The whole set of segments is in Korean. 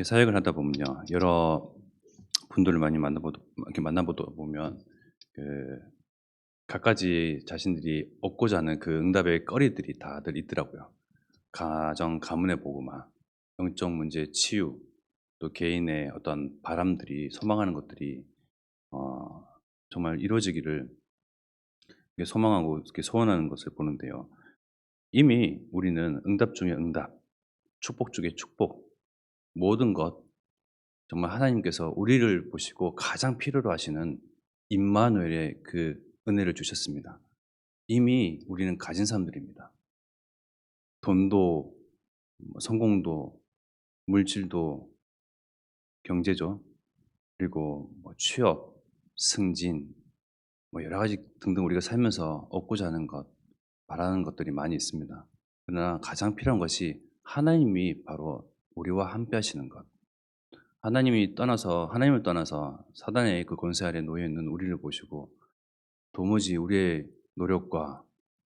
이렇게 사역을 하다 보면요. 여러 분들을 많이 만나보다 보면 그 갖가지 자신들이 얻고자 하는 그 응답의 거리들이 다들 있더라고요. 가정 가문의 복음화, 영적 문제 치유, 또 개인의 어떤 바람들이 소망하는 것들이 어 정말 이루어지기를 이렇게 소망하고 이렇게 소원하는 것을 보는데요. 이미 우리는 응답 중에 응답, 축복 중에 축복, 모든 것 정말 하나님께서 우리를 보시고 가장 필요로 하시는 임마누엘의 그 은혜를 주셨습니다. 이미 우리는 가진 사람들입니다. 돈도 성공도 물질도 경제죠. 그리고 취업, 승진 여러 가지 등등 우리가 살면서 얻고자 하는 것, 바라는 것들이 많이 있습니다. 그러나 가장 필요한 것이 하나님이 바로 우리와 함께 하시는 것. 하나님을 떠나서 사단의 그 권세 아래 놓여 있는 우리를 보시고 도무지 우리의 노력과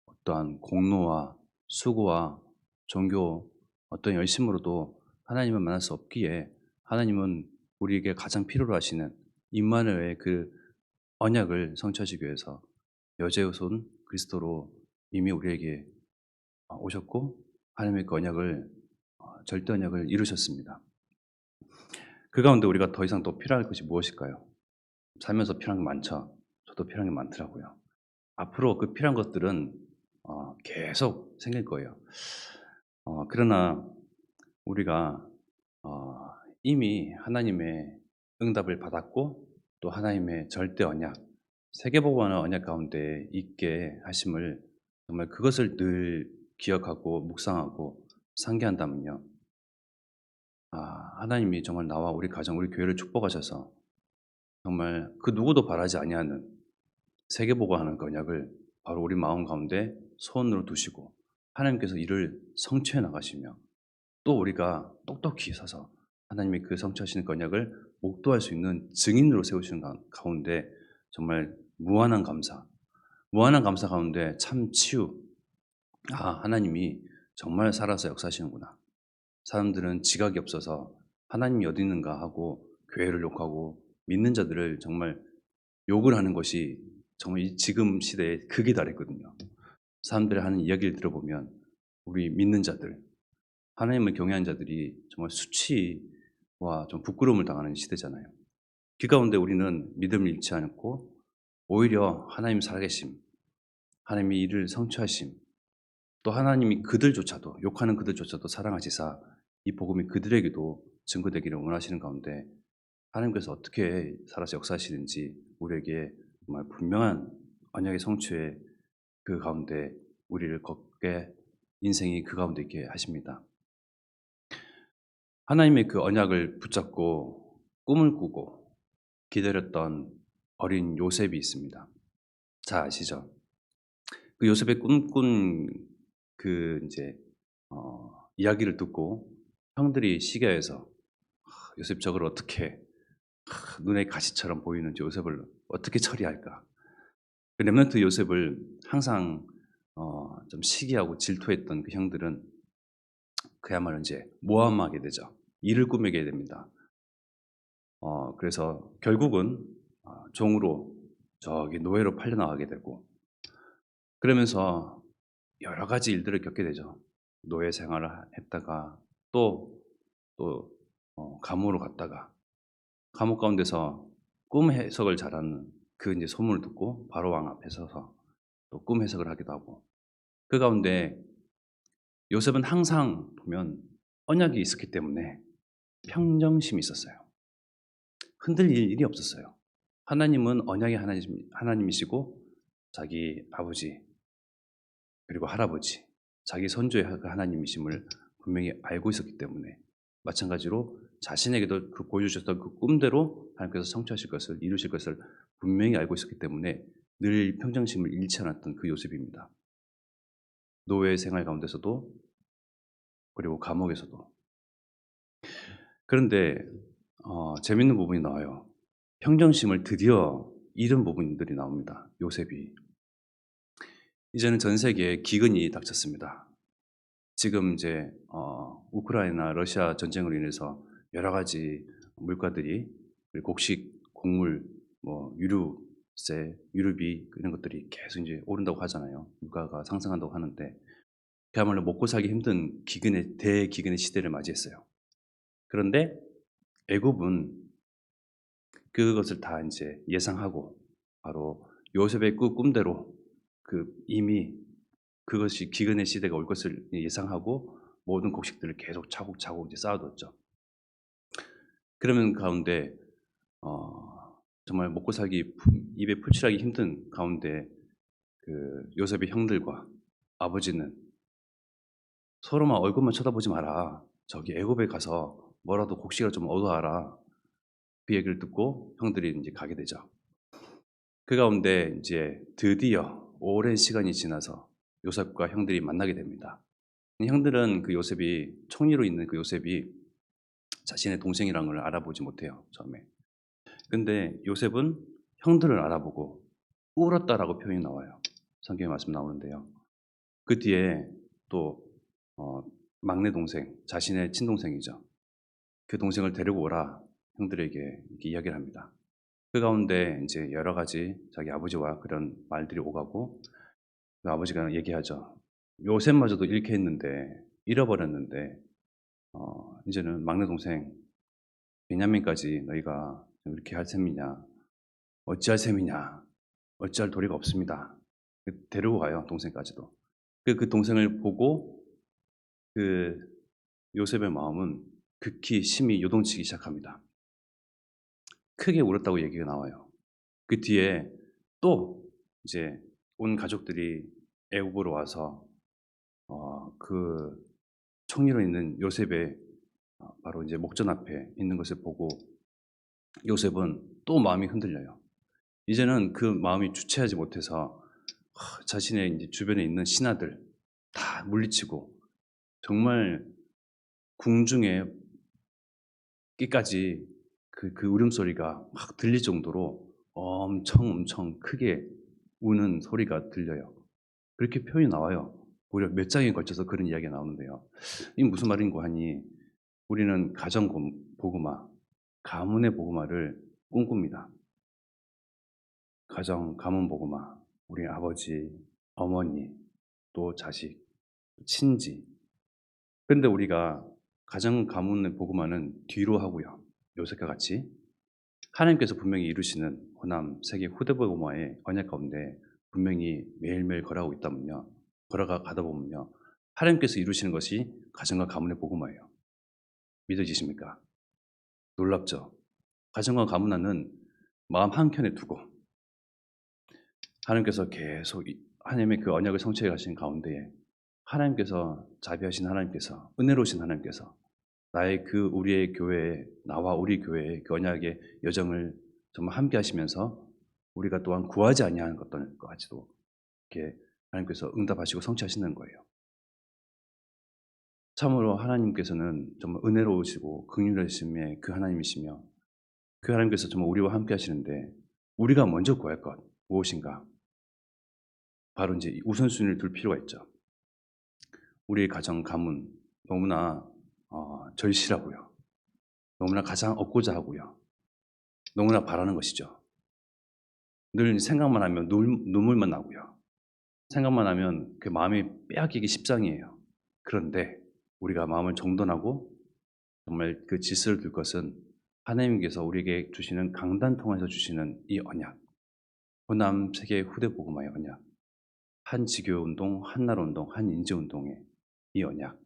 어떠한 공로와 수고와 종교 어떤 열심으로도 하나님을 만날 수 없기에 하나님은 우리에게 가장 필요로 하시는 임마누엘의 그 언약을 성취하시기 위해서 여제오손 그리스도로 이미 우리에게 오셨고 하나님의 그 언약을 절대 언약을 이루셨습니다. 그 가운데 우리가 더 이상 또 필요할 것이 무엇일까요? 살면서 필요한 게 많죠. 저도 필요한 게 많더라고요. 앞으로 그 필요한 것들은 계속 생길 거예요. 그러나 우리가 어 이미 하나님의 응답을 받았고 또 하나님의 절대 언약, 세계보고하는 언약 가운데 있게 하심을 정말 그것을 늘 기억하고 묵상하고 상기한다면요. 하나님이 정말 나와 우리 가정, 우리 교회를 축복하셔서 정말 그 누구도 바라지 아니하는 세계보고하는 그 언약을 바로 우리 마음 가운데 소원으로 두시고 하나님께서 이를 성취해 나가시며 또 우리가 똑똑히 서서 하나님이 그 성취하시는 그 언약을 목도할 수 있는 증인으로 세우시는 가운데 정말 무한한 감사 가운데 참 치유. 하나님이 정말 살아서 역사하시는구나. 사람들은 지각이 없어서 하나님이 어디 있는가 하고 교회를 욕하고 믿는 자들을 정말 욕을 하는 것이 정말 이 지금 시대의 극에 달했거든요. 사람들이 하는 이야기를 들어보면 우리 믿는 자들, 하나님을 경외하는 자들이 정말 수치와 좀 부끄러움을 당하는 시대잖아요. 그 가운데 우리는 믿음을 잃지 않고 오히려 하나님 살아계심, 하나님이 이를 성취하심, 또 하나님이 그들조차도 욕하는 그들조차도 사랑하시사 이 복음이 그들에게도 증거되기를 원하시는 가운데 하나님께서 어떻게 살아서 역사하시는지 우리에게 정말 분명한 언약의 성취의 그 가운데 우리를 걷게 인생이 그 가운데 있게 하십니다. 하나님의 그 언약을 붙잡고 꿈을 꾸고 기다렸던 어린 요셉이 있습니다. 잘 아시죠? 그 요셉의 꿈꾼 그 이제 이야기를 듣고 형들이 시기하여서 요셉 저걸 어떻게 눈에 가시처럼 보이는 요셉을 어떻게 처리할까? 그 렘넌트 요셉을 항상 좀 시기하고 질투했던 그 형들은 그야말로 이제 모함하게 되죠. 이를 꾸미게 됩니다. 그래서 결국은 종으로 저기 노예로 팔려나가게 되고 그러면서 여러 가지 일들을 겪게 되죠. 노예 생활을 했다가 또 감옥으로 갔다가 감옥 가운데서 꿈 해석을 잘하는 그 이제 소문을 듣고 바로 왕 앞에 서서 또 꿈 해석을 하기도 하고 그 가운데 요셉은 항상 보면 언약이 있었기 때문에 평정심이 있었어요. 흔들릴 일이 없었어요. 하나님은 언약의 하나님이시고 자기 아버지 그리고 할아버지, 자기 선조의 그 하나님이심을 분명히 알고 있었기 때문에 마찬가지로 자신에게도 그 보여주셨던 그 꿈대로 하나님께서 성취하실 것을 이루실 것을 분명히 알고 있었기 때문에 늘 평정심을 잃지 않았던 그 요셉입니다. 노예 생활 가운데서도 그리고 감옥에서도. 그런데 재밌는 부분이 나와요. 평정심을 드디어 잃은 부분들이 나옵니다. 요셉이. 이제는 전 세계에 기근이 닥쳤습니다. 지금 이제 우크라이나 러시아 전쟁으로 인해서 여러 가지 물가들이 곡식, 곡물, 뭐 유류세, 유류비 이런 것들이 계속 이제 오른다고 하잖아요. 물가가 상승한다고 하는데 그야말로 먹고 살기 힘든 기근의 대기근의 시대를 맞이했어요. 그런데 애굽은 그것을 다 인제 예상하고 바로 요셉의 그 꿈대로 이미 그것이 기근의 시대가 올 것을 예상하고 모든 곡식들을 계속 차곡차곡 이제 쌓아뒀죠. 그러는 가운데 정말 먹고 살기 입에 풀칠하기 힘든 가운데 요셉의 형들과 아버지는 "서로만 얼굴만 쳐다보지 마라. 저기 애굽에 가서 뭐라도 곡식을 좀 얻어와라." 그 얘기를 듣고 형들이 인제 가게 되죠. 그 가운데 인제 드디어 오랜 시간이 지나서 요셉과 형들이 만나게 됩니다. 형들은 요셉이 총리로 있는 요셉이 자신의 동생이라는 걸 알아보지 못해요, 처음에. 근데 요셉은 형들을 알아보고 "울었다."라고 표현이 나와요. 성경에 말씀 나오는데요. 그 뒤에 또 어 막내 동생, 자신의 친동생이죠. "그 동생을 데리고 오라." 형들에게 이렇게 이야기를 합니다. 그 가운데 인제 여러 가지 자기 아버지와 그런 말들이 오가고 그 아버지가 얘기하죠. "요셉마저도 잃게 했는데 잃어버렸는데 이제는 막내 동생 베냐민까지 너희가 이렇게 할 셈이냐. 어찌할 셈이냐. 어찌할 도리가 없습니다." 데리고 가요, 동생까지도. 그 동생을 보고 그 요셉의 마음은 극히 심히 요동치기 시작합니다. 크게 울었다고 얘기가 나와요. 그 뒤에 또 이제 온 가족들이 애굽으로 와서 그 총리로 있는 요셉의 바로 이제 목전 앞에 있는 것을 보고 요셉은 또 마음이 흔들려요. 이제는 그 마음이 주체하지 못해서 자신의 인제 주변에 있는 신하들 다 물리치고 정말 궁중에 끼까지 울음소리가 막 들릴 정도로 엄청 크게 우는 소리가 들려요. 그렇게 표현이 나와요. 무려 몇 장에 걸쳐서 그런 이야기가 나오는데요. 이게 무슨 말인고 하니 우리는 가정 복음화, 가문의 복음화를 꿈꿉니다. 가정, 가문 복음화, 우리 아버지, 어머니, 또 자식, 친지. 근데 우리가 가정, 가문의 복음화는 뒤로 하고요. 요셉과 같이 하나님께서 분명히 이루시는 호남, 세계 후대 복음화의 언약 가운데 분명히 매일매일 걸어가고 있다면요. 걸어가다 보면요. 하나님께서 이루시는 것이 가정과 가문의 복음화예요. 믿어지십니까? 놀랍죠? 가정과 가문화는 마음 한켠에 두고 하나님께서 계속 하나님의 그 언약을 성취해 가시는 가운데에 하나님께서 자비하신 하나님께서 은혜로우신 하나님께서 나의 우리의 교회에 나와 우리 교회의 그 언약의 여정을 정말 함께 하시면서 우리가 또한 구하지 아니하는 것들까지도 이렇게 하나님께서 응답하시고 성취하시는 거예요. 참으로 하나님께서는 정말 은혜로우시고 긍휼하심의 그 하나님이시며 그 하나님께서 정말 우리와 함께 하시는데 우리가 먼저 구할 것 무엇인가? 바로 인제 우선순위를 둘 필요가 있죠. 우리의 가정, 가문 너무나 절실하고요. 너무나 가장 얻고자 하고요. 너무나 바라는 것이죠. 늘 생각만 하면 눈물만 나고요. 생각만 하면 그 마음이 빼앗기기 십상이에요. 그런데 우리가 마음을 정돈하고 정말 그 질서를 둘 것은 하나님께서 우리에게 주시는 강단 통해서 주시는 이 언약, 호남 세계 후대 복음화의 언약, 한 지교 운동, 한나라 운동, 한 인재 운동의 이 언약.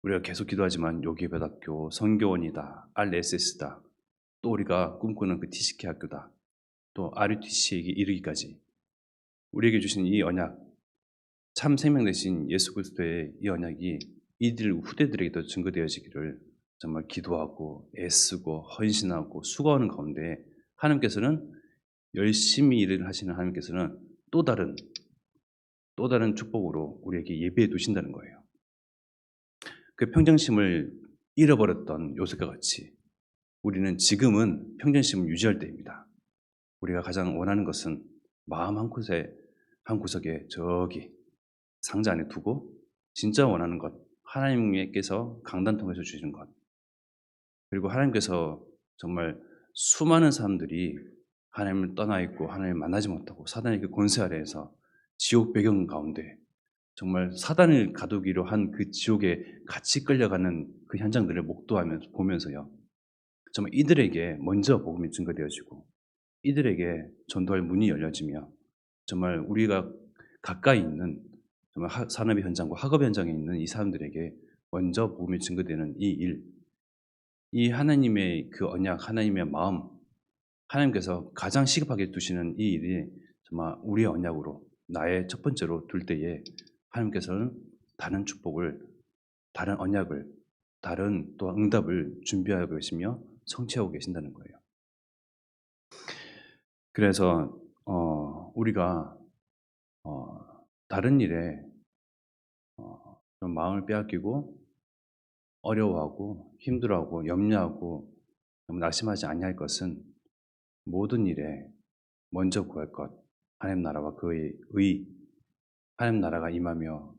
우리가 계속 기도하지만 요기배학교, 선교원이다, RSS다, 또 우리가 꿈꾸는 그 TCK 학교다, 또 RUTC에게 이르기까지 우리에게 주신 이 언약, 참 생명 되신 예수 그리스도의 이 언약이 이들 후대들에게도 증거되어지기를 정말 기도하고 애쓰고 헌신하고 수고하는 가운데 하나님께서는 열심히 일을 하시는 하나님께서는 또 다른 축복으로 우리에게 예비해 두신다는 거예요. 그 평정심을 잃어버렸던 요셉과 같이 우리는 지금은 평정심을 유지할 때입니다. 우리가 가장 원하는 것은 마음 한 곳에 한 구석에 저기 상자 안에 두고 진짜 원하는 것, 하나님께서 강단 통해서 주시는 것, 그리고 하나님께서 정말 수많은 사람들이 하나님을 떠나 있고 하나님을 만나지 못하고 사단의 그 권세 아래에서 지옥 배경 가운데 정말 사단을 가두기로 한 그 지옥에 같이 끌려가는 그 현장들을 목도하면서 보면서요. 정말 이들에게 먼저 복음이 증거되어지고 이들에게 전도할 문이 열려지며 정말 우리가 가까이 있는 정말 산업의 현장과 학업 현장에 있는 이 사람들에게 먼저 복음이 증거되는 이 일, 이 하나님의 그 언약, 하나님의 마음, 하나님께서 가장 시급하게 두시는 이 일이 정말 우리의 언약으로 나의 첫 번째로 둘 때에 하나님께서는 다른 축복을, 다른 언약을, 다른 또 응답을 준비하고 계시며 성취하고 계신다는 거예요. 그래서 우리가 다른 일에 좀 마음을 빼앗기고 어려워하고 힘들어하고 염려하고 너무 낙심하지 아니할 것은 모든 일에 먼저 구할 것, 하나님 나라와 그의 의, 하나님 나라가 임하며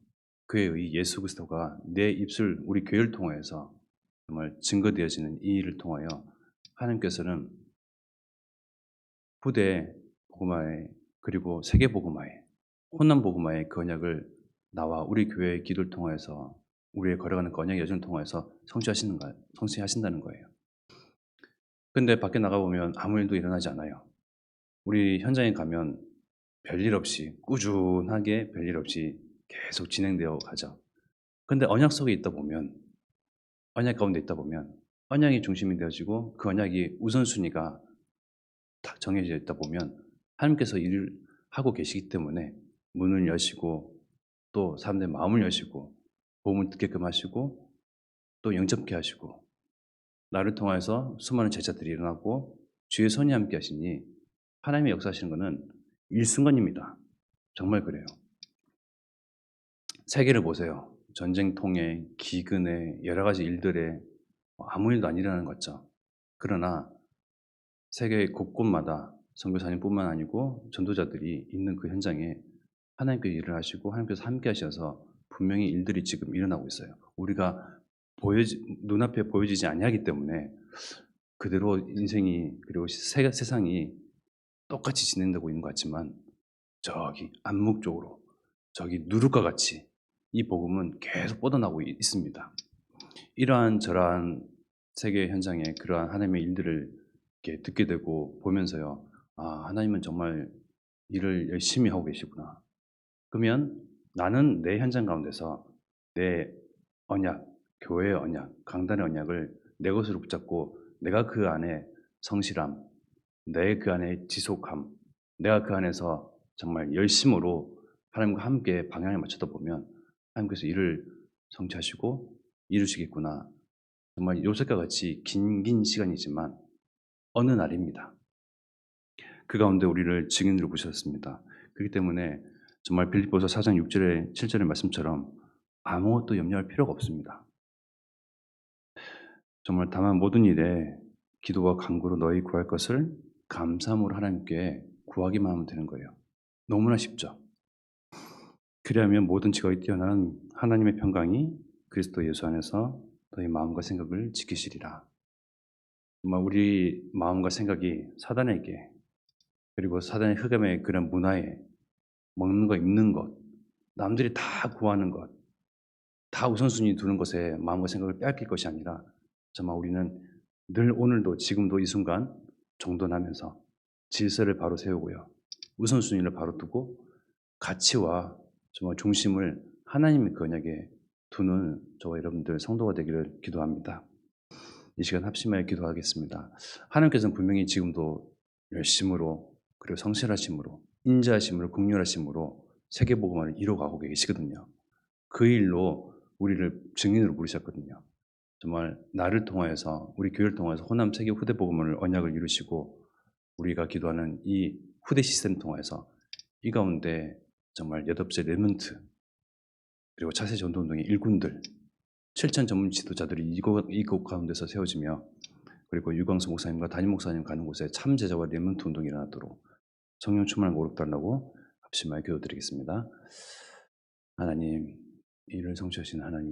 그의 의 예수 그리스도가 내 입술 우리 교회를 통하여서 정말 증거되어지는 이 일을 통하여 하나님께서는 후대 복음화에 그리고 세계 복음화에 혼난 복음화의 그 언약을 나와 우리 교회의 기도를 통하여서 우리의 걸어가는 그 언약의 여정을 통해서 성취하신다는 거예요. 근데 밖에 나가보면 아무 일도 일어나지 않아요. 우리 현장에 가면 별일 없이 꾸준하게 별일 없이 계속 진행되어 가죠. 근데 언약 속에 있다 보면 언약 가운데 있다 보면 언약이 중심이 되어지고 그 언약이 우선순위가 다 정해져 있다 보면 하나님께서 일을 하고 계시기 때문에 문을 여시고 또 사람들의 마음을 여시고 복음을 듣게끔 하시고 또 영접케 하시고 나를 통해서 수많은 제자들이 일어나고 주의 손이 함께 하시니 하나님의 역사하시는 것은 일순간입니다. 정말 그래요. 세계를 보세요. 전쟁통에 기근에 여러 가지 일들에 아무 일도 안 일어나는 것 같죠. 그러나 세계 곳곳마다 선교사님뿐만 아니고 전도자들이 있는 그 현장에 하나님께서 일을 하시고 하나님께서 함께 하셔서 분명히 일들이 지금 일어나고 있어요. 우리가 눈앞에 보여지지 아니하기 때문에 그대로 인생이 그리고 세상이 똑같이 진행되고 있는 것 같지만 저기 암묵적으로 저기 누룩과 같이 이 복음은 계속 뻗어나오고 있습니다. 이러한 저러한 세계 현장에 그러한 하나님의 일들을 이렇게 듣게 되고 보면서요. 아, 하나님은 정말 일을 열심히 하고 계시구나. 그러면 나는 내 현장 가운데서 내 언약, 교회의 언약, 강단의 언약을 내 것으로 붙잡고 내가 그 안에 성실함, 내 그 안에 지속함, 내가 그 안에서 정말 열심으로 하나님과 함께 방향을 맞추다 보면 하나님께서 일을 성취하시고 이루시겠구나. 정말 요셉과 같이 긴 시간이지만 어느 날입니다. 그 가운데 우리를 증인으로 부셨습니다. 그렇기 때문에 정말 빌립보서 4장 6절에 7절의 말씀처럼 아무것도 염려할 필요가 없습니다. 정말 다만 모든 일에 기도와 간구로 너희 구할 것을 감사함으로 하나님께 구하기만 하면 되는 거예요. 너무나 쉽죠. 그리하면 모든 지각이 뛰어난 하나님의 평강이 그리스도 예수 안에서 너희 마음과 생각을 지키시리라. 정말 우리 마음과 생각이 사단에게 그리고 사단의 흑암의 그런 문화에 먹는 것, 입는 것, 남들이 다 구하는 것, 다 우선순위 두는 것에 마음과 생각을 빼앗길 것이 아니라 정말 우리는 늘 오늘도 지금도 이 순간 정돈하면서 질서를 바로 세우고요. 우선순위를 바로 두고 가치와 정말 중심을 하나님의 그 언약에 두는 저와 여러분들 성도가 되기를 기도합니다. 이 시간 합심하여 기도하겠습니다. 하나님께서는 분명히 지금도 열심으로 그리고 성실하심으로 인자하심으로 긍휼하심으로 세계복음화를 이루어가고 계시거든요. 그 일로 우리를 증인으로 부르셨거든요. 정말 나를 통하여서 우리 교회를 통해서 호남 세계 후대 복음을 언약을 이루시고 우리가 기도하는 이 후대 시스템 통해서 이 가운데 정말 8째 레몬트 그리고 차세 전도운동의 일꾼들 7천 전문 지도자들이 이곳 가운데서 세워지며 그리고 유광수 목사님과 담임 목사님 가는 곳에 참 제자와 레몬트 운동이 일어나도록 성령 충만을 오롭달라고 합심하여 기도드리겠습니다. 하나님, 이를 성취하신 하나님